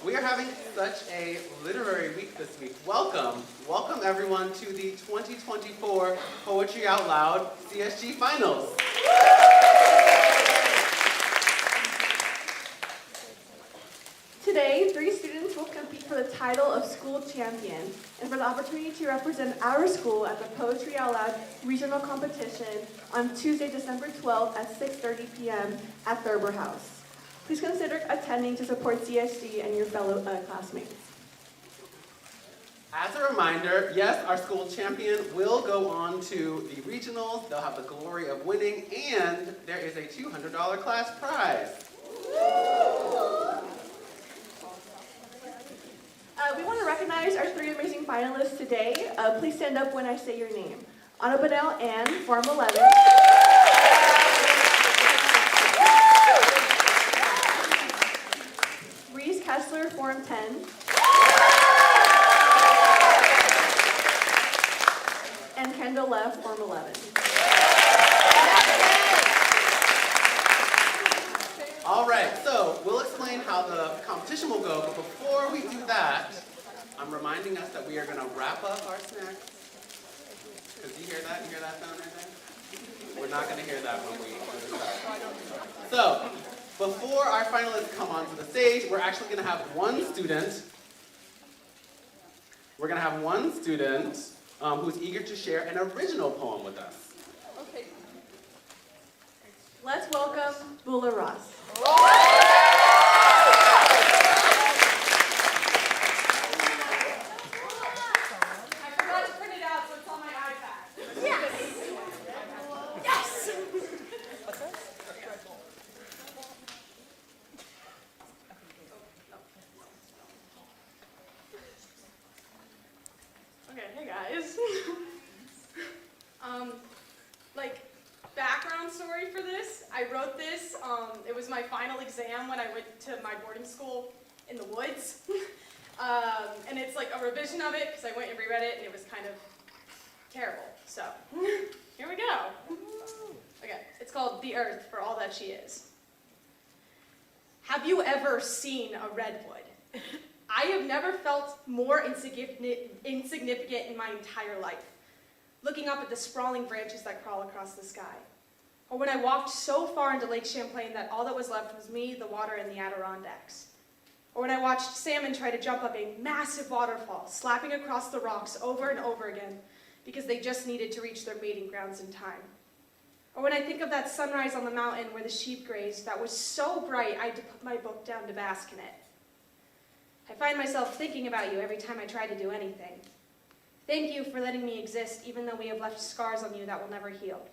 We are having such a literary week this week. Welcome everyone to the 2024 Poetry Out Loud CSG Finals. Today, 3 students will compete for the title of school champion and for the opportunity to represent our school at the Poetry Out Loud regional competition on Tuesday, December 12th at 6:30 p.m. at Thurber House. Please consider attending to support CSG and your fellow classmates. As a reminder, yes, our school champion will go on to the regionals. They'll have the glory of winning, and there is a $200 class prize. We want to recognize our 3 amazing finalists today. Please stand up when I say your name. Anna Bunnell Ann, Form 11. Reese Kessler, Form 10. And Kendall Leff, Form 11. All right, so we'll explain how the competition will go, but before we do that, I'm reminding us that we are going to wrap up our snacks. Because you hear that? You hear that sound right there? We're not going to hear that when we start. So, before our finalists come onto the stage, we're actually going to have one student. We're going to have one student who's eager to share an original poem with us. Okay. Let's welcome Bula Ross. Background story for this. I wrote this, it was my final exam when I went to my boarding school in the woods. And it's like a revision of it because I went and reread it and it was kind of terrible. So, here we go. Okay, it's called The Earth for All That She Is. Have you ever seen a redwood? I have never felt more insignificant in my entire life. Looking up at the sprawling branches that crawl across the sky. Or when I walked so far into Lake Champlain that all that was left was me, the water, and the Adirondacks. Or when I watched salmon try to jump up a massive waterfall, slapping across the rocks over and over again because they just needed to reach their mating grounds in time. Or when I think of that sunrise on the mountain where the sheep grazed that was so bright I had to put my book down to bask in it. I find myself thinking about you every time I try to do anything. Thank you for letting me exist, even though we have left scars on you that will never heal.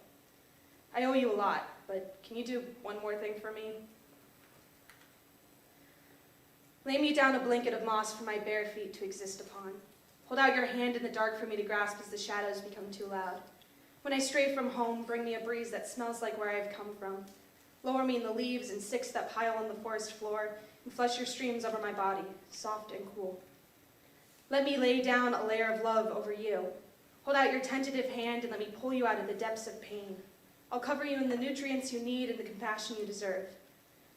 I owe you a lot, but can you do one more thing for me? Lay me down a blanket of moss for my bare feet to exist upon. Hold out your hand in the dark for me to grasp as the shadows become too loud. When I stray from home, bring me a breeze that smells like where I have come from. Lower me in the leaves and sticks that pile on the forest floor, and flush your streams over my body, soft and cool. Let me lay down a layer of love over you. Hold out your tentative hand and let me pull you out of the depths of pain. I'll cover you in the nutrients you need and the compassion you deserve.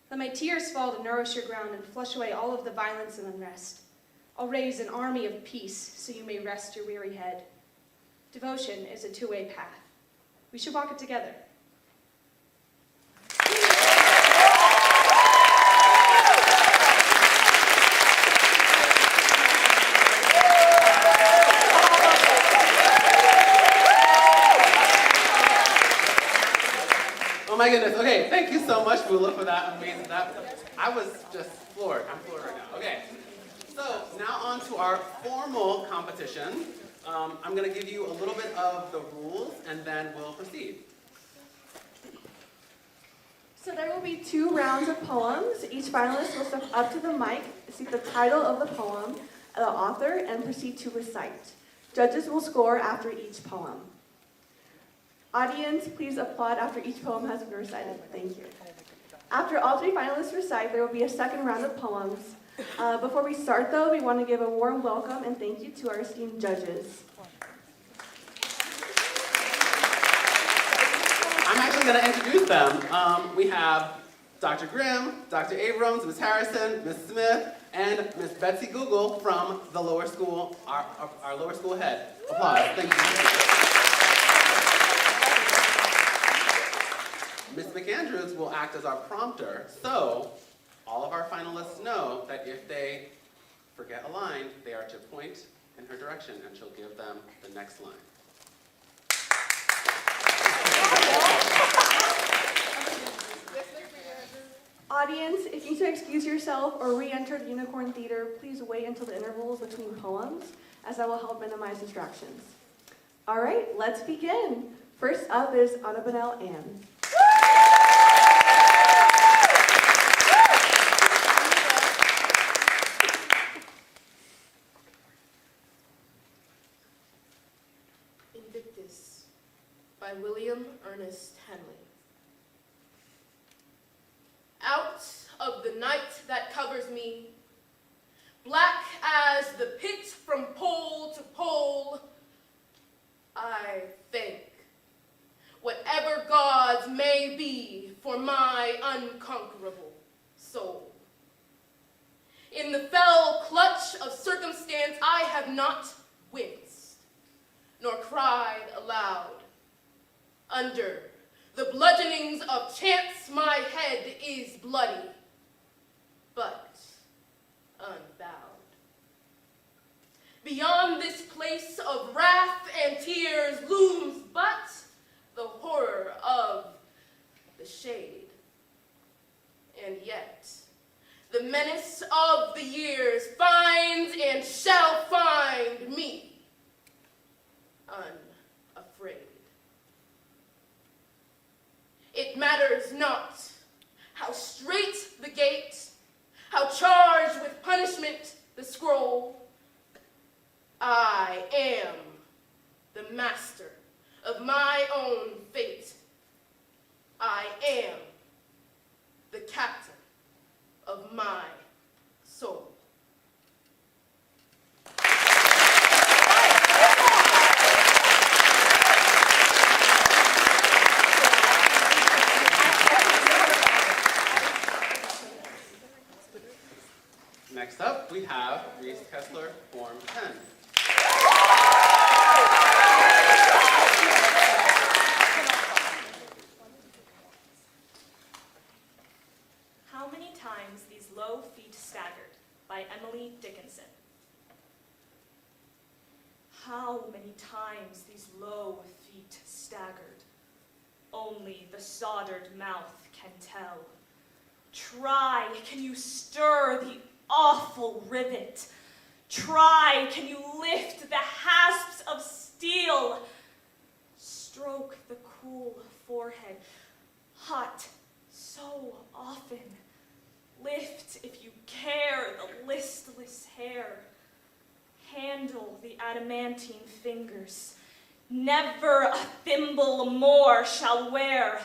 Let my tears fall to nourish your ground and flush away all of the violence and unrest. I'll raise an army of peace so you may rest your weary head. Devotion is a two-way path. We should walk it together. Oh my goodness. Okay, thank you so much, Bula, for that amazing. I was just floored. I'm floored right now. Okay, so now on to our formal competition. I'm going to give you a little bit of the rules, and then we'll proceed. So there will be 2 rounds of poems. Each finalist will step up to the mic, state the title of the poem, the author, and proceed to recite. Judges will score after each poem. Audience, please applaud after each poem has been recited. Thank you. After all 3 finalists recite, there will be a second round of poems. Before we start, though, we want to give a warm welcome and thank you to our esteemed judges. I'm actually going to introduce them. We have Dr. Grimm, Dr. Abrams, Ms. Harrison, Ms. Smith, and Ms. Betsy Google from the lower school, our lower school head. Applause. Thank you. Ms. McAndrews will act as our prompter, so all of our finalists know that if they forget a line, they are to point in her direction, and she'll give them the next line. Audience, if you need to excuse yourself or re-enter the Unicorn Theater, please wait until the intervals between poems, as that will help minimize distractions. All right, let's begin. First up is Annabelle Ann. Invictus by William Ernest Henley. Out of the night that covers me, black as the pit from pole to pole, I thank whatever gods may be for my unconquerable soul. In the fell clutch of circumstance, I have not winced, nor cried aloud. Under the bludgeonings of chance, my head is bloody, but unbowed. Beyond this place of wrath and tears looms but the horror of the shade. And yet, the menace of the years finds and shall find me unafraid. It matters not how straight the gate, how charged with punishment the scroll. I am the master of my own fate. I am the captain of my soul. Next up, we have Reese Kessler, Form 10. How Many Times These Low Feet Staggered by Emily Dickinson. How many times these low feet staggered? Only the soldered mouth can tell. Try, can you stir the awful rivet? Try, can you lift the hasps of steel? Stroke the cool forehead, hot so often. Lift, if you care, the listless hair. Handle the adamantine fingers. Never a thimble more shall wear.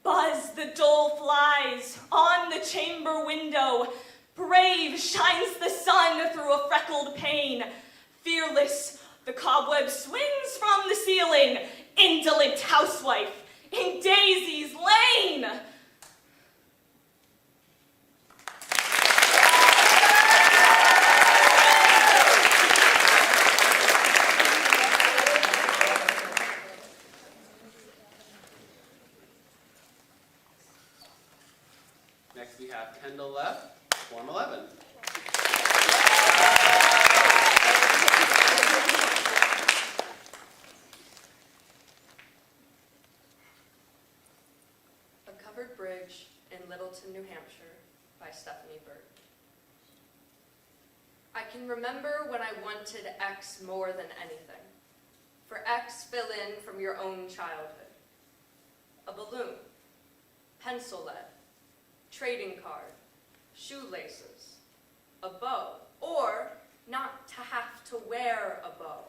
Buzz the dull flies on the chamber window. Brave shines the sun through a freckled pane. Fearless, the cobweb swings from the ceiling. Indolent housewife in Daisy's lane. Next we have Kendall Leff, Form 11. A Covered Bridge in Littleton, New Hampshire by Stephanie Bird. I can remember when I wanted X more than anything. For X, fill in from your own childhood. A balloon, pencil lead, trading card, shoelaces, a bow, or not to have to wear a bow.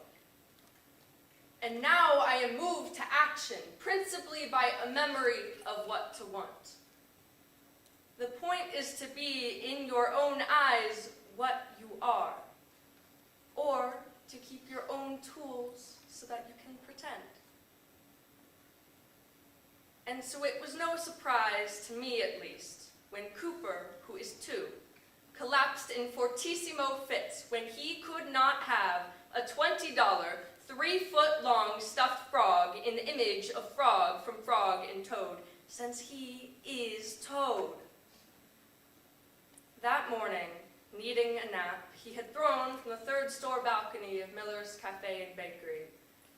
And now I am moved to action, principally by a memory of what to want. The point is to be, in your own eyes, what you are, or to keep your own tools so that you can pretend. And so it was no surprise, to me at least, when Cooper, who is 2, collapsed in fortissimo fits when he could not have a $20, 3-foot-long stuffed frog in the image of Frog from Frog and Toad, since he is Toad. That morning, needing a nap, he had thrown from the 3rd-store balcony of Miller's Cafe and Bakery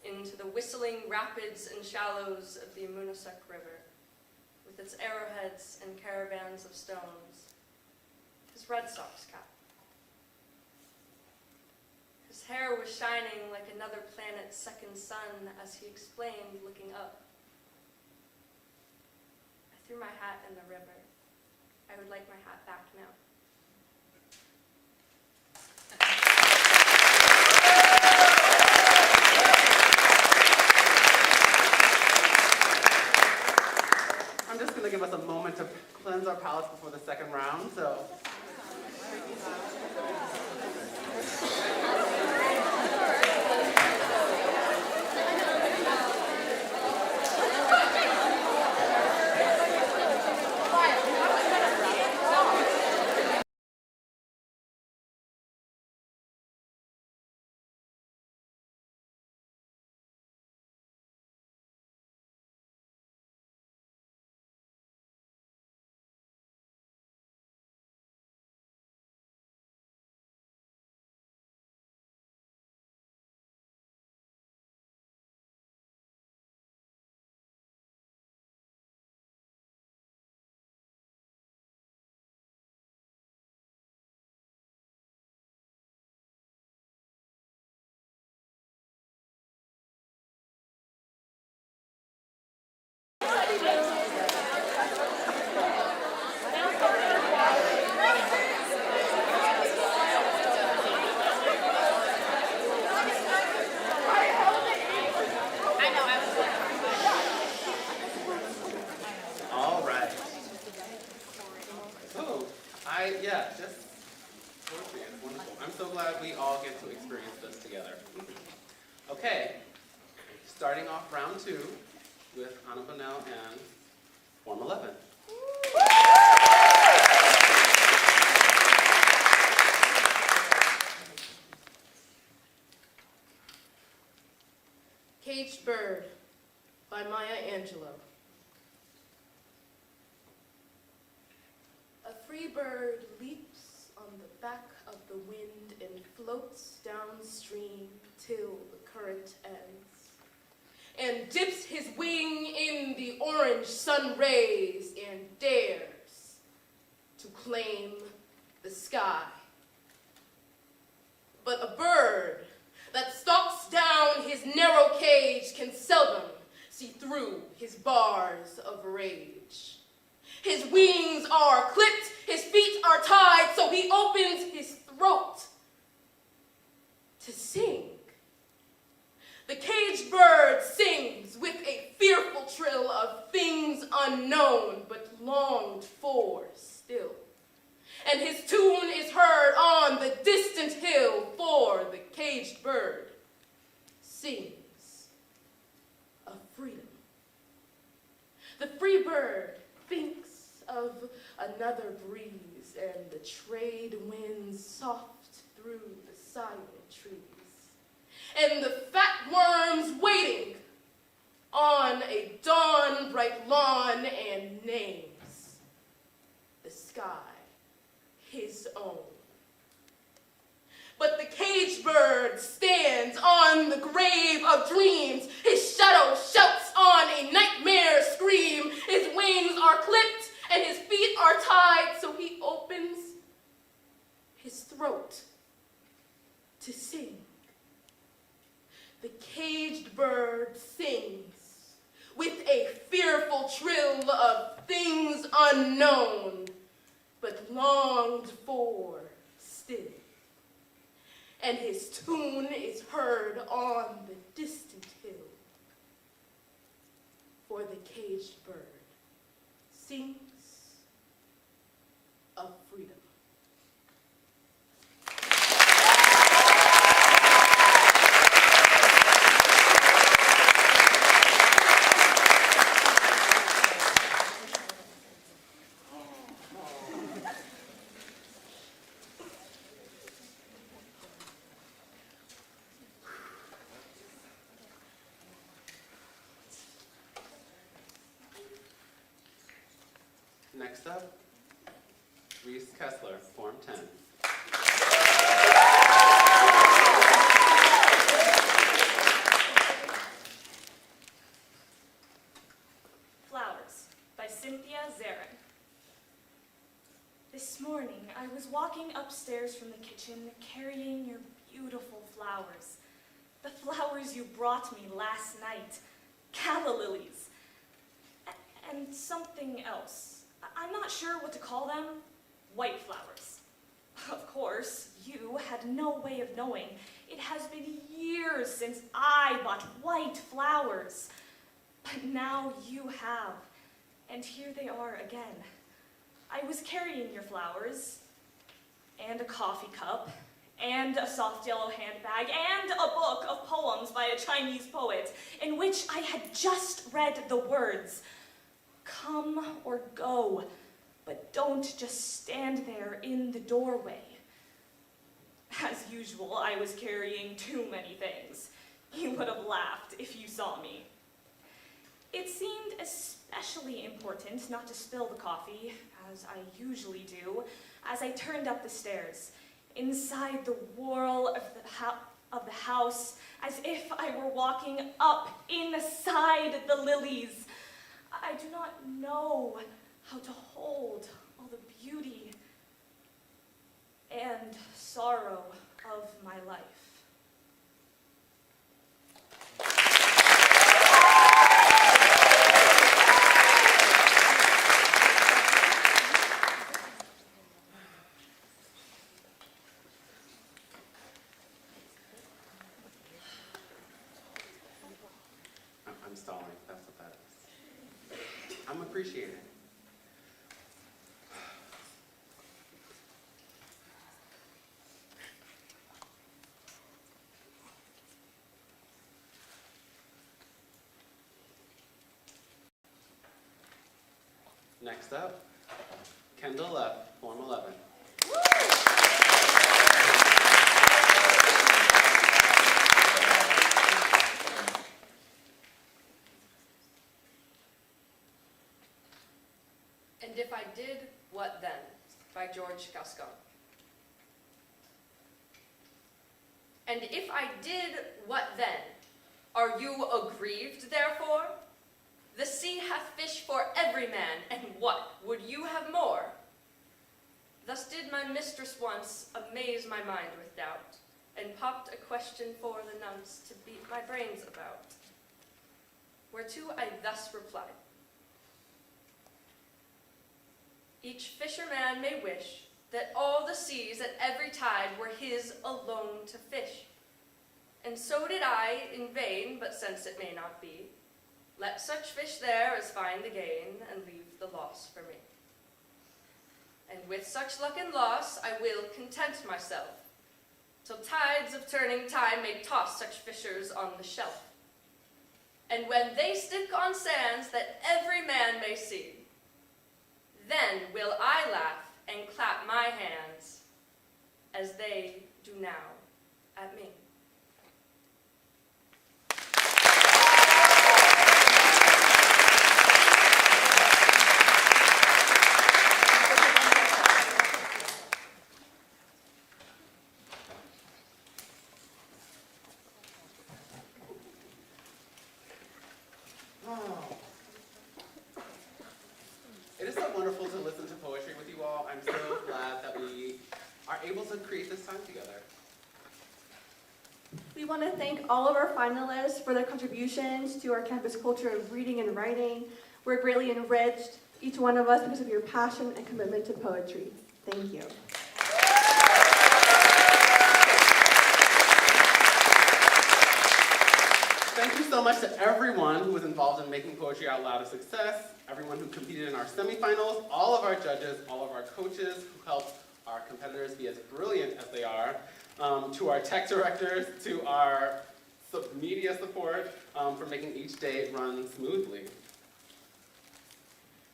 into the whistling rapids and shallows of the Amunasuk River, with its arrowheads and caravans of stones, his Red Sox cap. His hair was shining like another planet's second sun as he explained, looking up. I threw my hat in the river. I would like my hat back now. I'm just going to give us a moment to cleanse our palates before the second round, so. All right. So, just poetry is wonderful. I'm so glad we all get to experience this together. Okay, starting off round 2 with Anna Bonnell and Form 11. Caged Bird by Maya Angelou. A free bird leaps on the back of the wind and floats downstream till the current ends, and dips his wing in the orange sun rays and dares to claim the sky. But a bird that stalks down his narrow cage can seldom see through his bars of rage. His wings are clipped, his feet are tied, so he opens his throat to sing. The caged bird sings with a fearful trill of things unknown but longed for still. And his tune is heard on the distant hill, for the caged bird sings of freedom. The free bird thinks of another breeze and the trade winds soft through the silent trees, and the fat worms waiting on a dawn-bright lawn, and names the sky his own. But the caged bird stands on the grave of dreams. His shadow shouts on a nightmare scream. His wings are clipped and his feet are tied, so he opens his throat to sing. The caged bird sings with a fearful trill of things unknown, but longed for still. And his tune is heard on the distant hill, for the caged bird sings of freedom. Next up, Reese Kessler, Form 10. Flowers by Cynthia Zarin. This morning, I was walking upstairs from the kitchen carrying your beautiful flowers. The flowers you brought me last night. Calla lilies. And something else. I'm not sure what to call them. White flowers. Of course, you had no way of knowing. It has been years since I bought white flowers. But now you have. And here they are again. I was carrying your flowers, and a coffee cup, and a soft yellow handbag, and a book of poems by a Chinese poet, in which I had just read the words, "Come or go, but don't just stand there in the doorway." As usual, I was carrying too many things. You would have laughed if you saw me. It seemed especially important not to spill the coffee, as I usually do, as I turned up the stairs, inside the whirl of the house, as if I were walking up inside the lilies. I do not know how to hold all the beauty and sorrow of my life. I'm stalling, that's what that is. I'm appreciating. Next up, Kendall F., Form 11. And If I Did, What Then? By George Gascon. And if I did, what then? Are you aggrieved, therefore? The sea hath fish for every man, and what, would you have more? Thus did my mistress once amaze my mind with doubt, and popped a question for the nonce to beat my brains about. Whereto I thus replied, each fisherman may wish that all the seas at every tide were his alone to fish. And so did I in vain, but since it may not be, let such fish there as find the gain, and leave the loss for me. And with such luck and loss I will content myself, till tides of turning time may toss such fishers on the shelf. And when they stick on sands that every man may see, then will I laugh and clap my hands, as they do now at me. It is so wonderful to listen to poetry with you all. I'm so glad that we are able to create this time together. We want to thank all of our finalists for their contributions to our campus culture of reading and writing. We're greatly enriched, each one of us, because of your passion and commitment to poetry. Thank you. Thank you so much to everyone who was involved in making Poetry Out Loud a success, everyone who competed in our semifinals, all of our judges, all of our coaches who helped our competitors be as brilliant as they are, to our tech directors, to our media support for making each day run smoothly.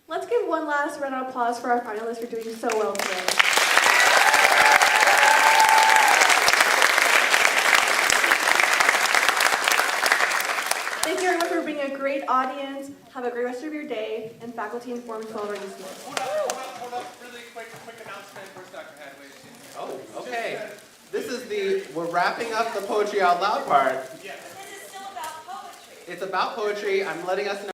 Let's give one last round of applause for our finalists for doing so well today. Thank you everyone for being a great audience. Have a great rest of your day, and faculty informed while we're using it. Hold up, really quick announcement. Where's Dr. Hadley? Oh, okay. We're wrapping up the Poetry Out Loud part. Yeah. This is still about poetry. It's about poetry. I'm letting us know